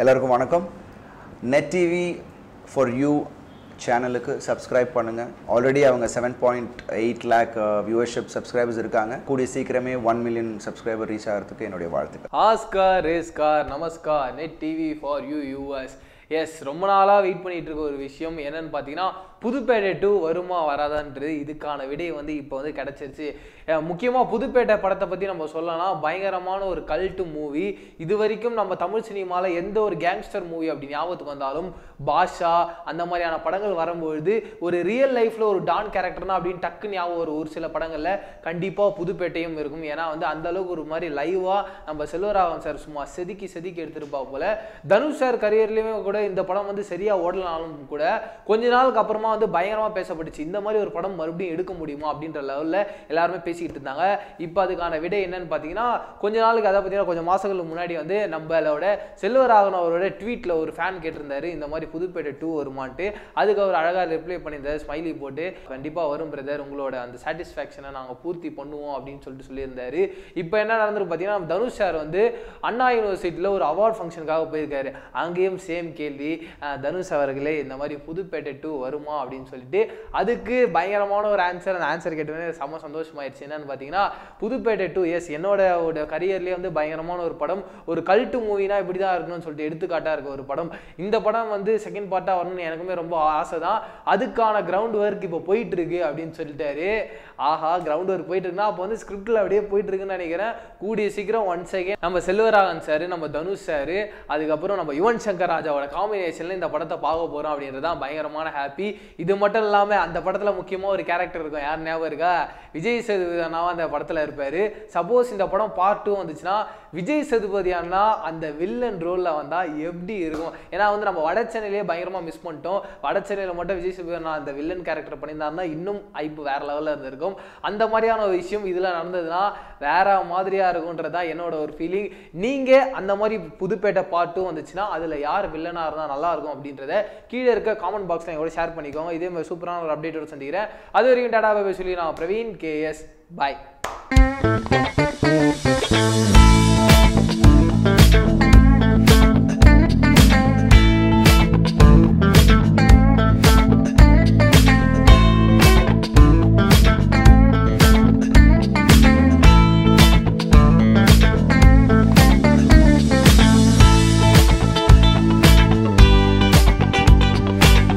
எல்லாருக்கும் வணக்கம். Net TV for you சேனலுக்கு சப்ஸ்கிரைப் பண்ணுங்கள். ஆல்ரெடி அவங்க 7.8 lakh வியூவர்ஷிப் சப்ஸ்கிரைபர்ஸ் இருக்காங்க. கூடிய சீக்கிரமே 1 million சப்ஸ்கிரைபர் ரீச் ஆகிறதுக்கு என்னுடைய வாழ்த்துக்கள். Oscar racecar namaskar net TV for you US. Yes, ரொம்ப நாளாக வெயிட் பண்ணிட்டு இருக்க ஒரு விஷயம் என்னன்னு பார்த்தீங்கன்னா, புதுப்பேட்டை 2 வருமா வராதான்றது இதுக்கான விடை இப்போ கிடச்சிருச்சு. முக்கியமாக புதுப்பேட்டை படத்தை பற்றி நம்ம சொல்லலாம். பயங்கரமான ஒரு கல்ட்டு மூவி. இது வரைக்கும் நம்ம தமிழ் சினிமாவில் எந்த ஒரு கேங்ஸ்டர் மூவி அப்படி ஞாபகத்துக்கு வந்தாலும் பாஷா அந்த மாதிரியான படங்கள் வரும்பொழுது ஒரு ரியல் லைஃப்பில் ஒரு டான் கேரக்டர்னா அப்படின்னு டக்கு ஞாபகம் ஒரு சில படங்களில் கண்டிப்பாக புதுப்பேட்டையும் இருக்கும். ஏன்னா அந்த அளவுக்கு ஒரு மாதிரி லைவாக நம்ம செல்வராகவன் சார் சும்மா செதுக்கி எடுத்திருப்பா போல. தனுஷ் சார் கரியர்லேயுமே கூட இந்த படம் சரியாக ஓடலாலும் கூட கொஞ்ச நாளுக்கு அப்புறமா பயங்கரமா பேசப்பட்டுச்சு. இந்த மாதிரி ஒரு படம் மறுபடியும் எடுக்க முடியுமா அப்படின்ற லெவல்ல எல்லாருமே பேசிக்கிட்டு இருந்தாங்க. இப்போ அதுக்கான விடை என்னன்னு பார்த்தீங்கன்னா, கொஞ்ச நாளுக்கு அதை பார்த்தீங்கன்னா கொஞ்சம் மாசங்களுக்கு முன்னாடி நம்மளோட செல்வராகவன் அவரோட ட்வீட்ல ஒரு ஃபேன் கேட்டிருந்தாரு, இந்த மாதிரி புதுப்பேட்டை 2 வருமான்ட்டு. அதுக்கு அவர் அழகா ரிப்ளை பண்ணியிருந்தாரு, ஸ்மைலி போட்டு, கண்டிப்பா வரும் பிரதர், உங்களோட அந்த சாட்டிஸ்ஃபேக்ஷனை நாங்கள் பூர்த்தி பண்ணுவோம் அப்படின்னு சொல்லியிருந்தாரு. இப்போ என்ன நடந்திருக்கு பார்த்தீங்கன்னா, தனுஷ் சார் அண்ணா யூனிவர்சிட்டியில் ஒரு அவார்ட் ஃபங்க்ஷனுக்காக போயிருக்காரு. அங்கேயும் சேம் கேள்வி, தனுஷ் அவர்களே இந்த மாதிரி புதுப்பேட்டை 2 வருமா அப்படின்னு சொல்லிட்டு அதுக்கு பயங்கரமான ஒரு ஆன்சர். அந்த ஆன்சர் கேட்டோன்னே செம்ம சந்தோஷமாயிருச்சு. என்னன்னு பார்த்தீங்கன்னா, புதுப்பேட்டை 2 எஸ் என்னோட கரியர்லேயே பயங்கரமான ஒரு படம். ஒரு கல்ட்டு மூவினா இப்படி தான் இருக்கணும்னு சொல்லிட்டு எடுத்துக்காட்டாக இருக்க ஒரு படம். இந்த படம் செகண்ட் பார்ட்டாக வரணும்னு எனக்குமே ரொம்ப ஆசை தான். அதுக்கான கிரவுண்ட் ஒர்க் இப்போ போயிட்டு இருக்கு அப்படின்னு சொல்லிட்டாரு. ஆஹா, கிரவுண்ட் ஒர்க் போயிட்டு இருக்குன்னா அப்போ ஸ்கிரிப்டில் அப்படியே போயிட்டு இருக்குன்னு நினைக்கிறேன். கூடிய சீக்கிரம் ஒன்ஸ் அகைன் நம்ம செல்வராகவன் சார், நம்ம தனுஷ் சார், அதுக்கப்புறம் நம்ம யுவன் சங்கர் ராஜாவோட காம்பினேஷன்ல இந்த படத்தை பார்க்க போறோம் அப்படின்றதான் பயங்கரமான ஹாப்பி. இது மட்டும் இல்லாமல் அந்த படத்துல முக்கியமாக ஒரு கேரக்டர் இருக்கும். யார் ஞாபகம் இருக்கா? விஜய் சேதுபதி அண்ணாவும் அந்த படத்துல இருப்பாரு. சப்போஸ் இந்த படம் பார்ட் 2 வந்துச்சுன்னா விஜய் சேதுபதி அண்ணா அந்த வில்லன் ரோல்ல வந்தா எப்படி இருக்கும்? ஏன்னா நம்ம வட சென்னையிலேயே பயங்கரமா மிஸ் பண்ணிட்டோம். வட சென்னையில மட்டும் விஜய் சேதுபதி அண்ணா அந்த வில்லன் கேரக்டர் பண்ணியிருந்தாருன்னா இன்னும் ஐப்பு வேற லெவலில் இருந்திருக்கும். அந்த மாதிரியான ஒரு விஷயம் இதுல நடந்ததுன்னா வேற மாதிரியா இருக்கும்ன்றதா என்னோட ஒரு ஃபீலிங். நீங்க அந்த மாதிரி புதுப்பேட்டை பார்ட் 2 வந்துச்சுன்னா அதுல யார் வில்லனா இருந்தா நல்லா இருக்கும் அப்படின்றத கீழே இருக்க காமெண்ட் பாக்ஸ்ல எங்களோட ஷேர் பண்ணிக்கோங்க. இதே மாதிரி சூப்பரான ஒரு அப்டேட்டோட சந்திக்கிறேன். அது வரைக்கும் டாடா பை சொல்லி நான் பிரவீன் KS. பாய்.